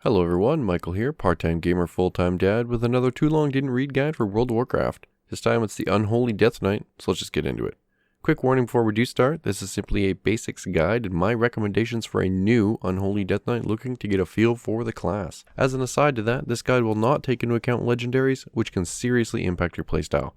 Hello everyone, Michael here, part-time gamer, full-time dad, with another too long didn't read guide for World of Warcraft. This time it's the Unholy Death Knight, so let's just get into it. Quick warning before we do start, this is simply a basics guide and my recommendations for a new Unholy Death Knight looking to get a feel for the class. As an aside to that, this guide will not take into account legendaries, which can seriously impact your playstyle.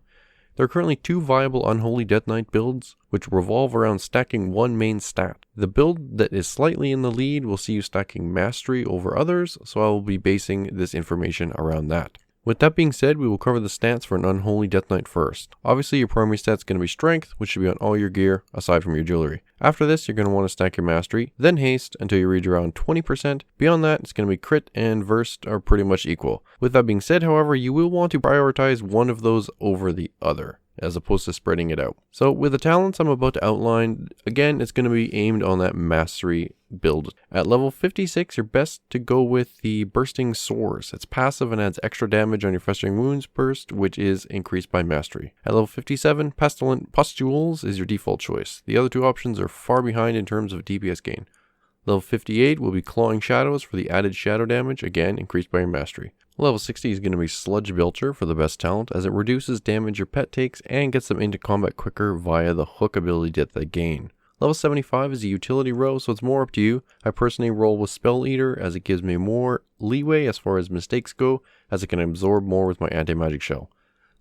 There are currently two viable Unholy Death Knight builds, which revolve around stacking one main stat. The build that is slightly in the lead will see you stacking Mastery over others, so I will be basing this information around that. With that being said, we will cover the stats for an Unholy Death Knight first. Obviously your primary stat is going to be Strength, which should be on all your gear, aside from your jewelry. After this, you're going to want to stack your Mastery, then Haste until you reach around 20%. Beyond that, it's going to be Crit and Versed are pretty much equal. With that being said, however, you will want to prioritize one of those over the other, as opposed to spreading it out. So with the talents I'm about to outline, again, it's going to be aimed on that Mastery build. At level 56, you're best to go with the Bursting Sores. It's passive and adds extra damage on your Festering Wounds burst, which is increased by Mastery. At level 57, Pestilent Pustules is your default choice. The other two options are far behind in terms of DPS gain. Level 58 will be Clawing Shadows for the added shadow damage, again increased by your Mastery. Level 60 is going to be Sludge Belcher for the best talent, as it reduces damage your pet takes and gets them into combat quicker via the hook ability that they gain. Level 75 is a utility row, so it's more up to you. I personally roll with Spell Eater, as it gives me more leeway as far as mistakes go, as it can absorb more with my anti-magic shell.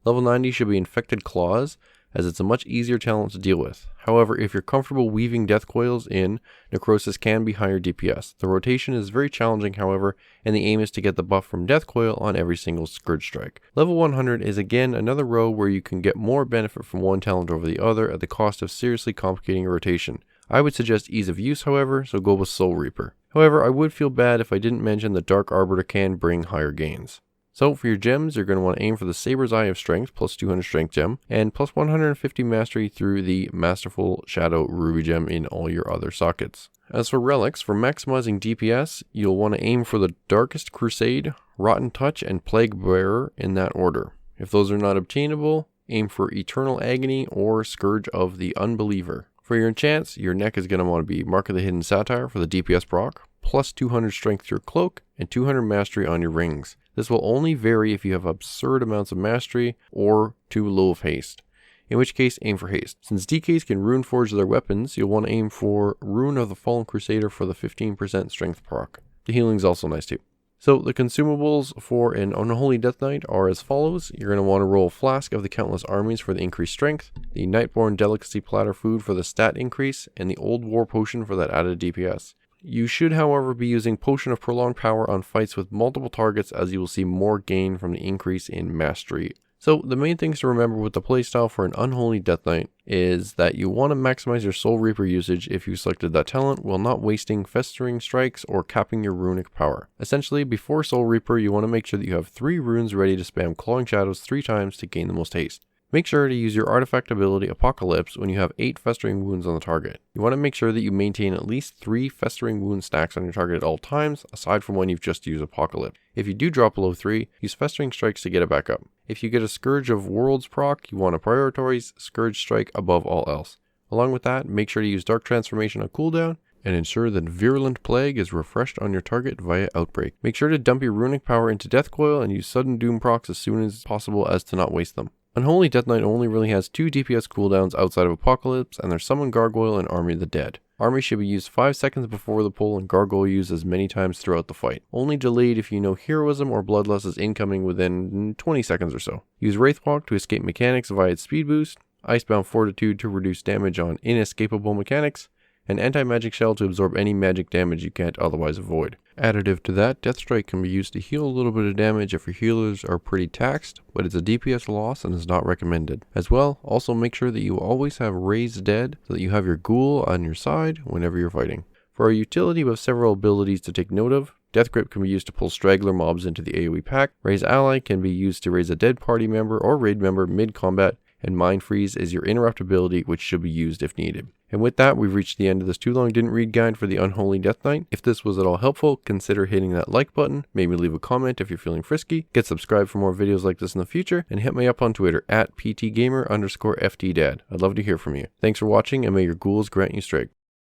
Level 90 should be Infected Claws, as it's a much easier talent to deal with. However, if you're comfortable weaving death coils in, Necrosis can be higher DPS. The rotation is very challenging, however, and the aim is to get the buff from death coil on every single Scourge Strike. Level 100 is again another row where you can get more benefit from one talent over the other at the cost of seriously complicating your rotation. I would suggest ease of use, however, so go with Soul Reaper. However, I would feel bad if I didn't mention the Dark Arbiter can bring higher gains. So for your gems, you're going to want to aim for the Saber's Eye of Strength, plus 200 Strength gem, and plus 150 Mastery through the Masterful Shadow Ruby gem in all your other sockets. As for relics, for maximizing DPS, you'll want to aim for the Darkest Crusade, Rotten Touch, and Plague Bearer in that order. If those are not obtainable, aim for Eternal Agony or Scourge of the Unbeliever. For your enchants, your neck is going to want to be Mark of the Hidden Satire for the DPS proc, plus 200 Strength to your cloak, and 200 Mastery on your rings. This will only vary if you have absurd amounts of Mastery or too low of Haste, in which case aim for Haste. Since DKs can rune forge their weapons, you'll want to aim for Rune of the Fallen Crusader for the 15% Strength proc. The healing is also nice too. So the consumables for an Unholy Death Knight are as follows. You're going to want to roll Flask of the Countless Armies for the increased strength, the Nightborn Delicacy Platter Food for the stat increase, and the Old War Potion for that added DPS. You should, however, be using Potion of Prolonged Power on fights with multiple targets, as you will see more gain from the increase in Mastery. So the main things to remember with the playstyle for an Unholy Death Knight is that you want to maximize your Soul Reaper usage if you selected that talent, while not wasting Festering Strikes or capping your runic power. Essentially, before Soul Reaper, you want to make sure that you have 3 runes ready to spam Clawing Shadows 3 times to gain the most haste. Make sure to use your artifact ability Apocalypse when you have 8 Festering Wounds on the target. You want to make sure that you maintain at least 3 Festering Wound stacks on your target at all times, aside from when you've just used Apocalypse. If you do drop below 3, use Festering Strikes to get it back up. If you get a Scourge of Worlds proc, you want to prioritize Scourge Strike above all else. Along with that, make sure to use Dark Transformation on cooldown, and ensure that Virulent Plague is refreshed on your target via Outbreak. Make sure to dump your runic power into Death Coil and use Sudden Doom procs as soon as possible as to not waste them. Unholy Death Knight only really has 2 DPS cooldowns outside of Apocalypse, and they're Summon Gargoyle and Army of the Dead. Army should be used 5 seconds before the pull, and Gargoyle used as many times throughout the fight. Only delayed if you know Heroism or Bloodlust is incoming within 20 seconds or so. Use Wraithwalk to escape mechanics via its speed boost, Icebound Fortitude to reduce damage on inescapable mechanics, and Anti-Magic Shell to absorb any magic damage you can't otherwise avoid. Additive to that, Death Strike can be used to heal a little bit of damage if your healers are pretty taxed, but it's a DPS loss and is not recommended. As well, also make sure that you always have Raised Dead so that you have your ghoul on your side whenever you're fighting. For our utility, we have several abilities to take note of. Death Grip can be used to pull straggler mobs into the AoE pack. Raise Ally can be used to raise a dead party member or raid member mid-combat, and Mind Freeze is your interrupt ability, which should be used if needed. And with that, we've reached the end of this too long didn't read guide for the Unholy Death Knight. If this was at all helpful, consider hitting that like button, maybe leave a comment if you're feeling frisky, get subscribed for more videos like this in the future, and hit me up on Twitter at PTGamer_FTDad. I'd love to hear from you. Thanks for watching, and may your ghouls grant you strength.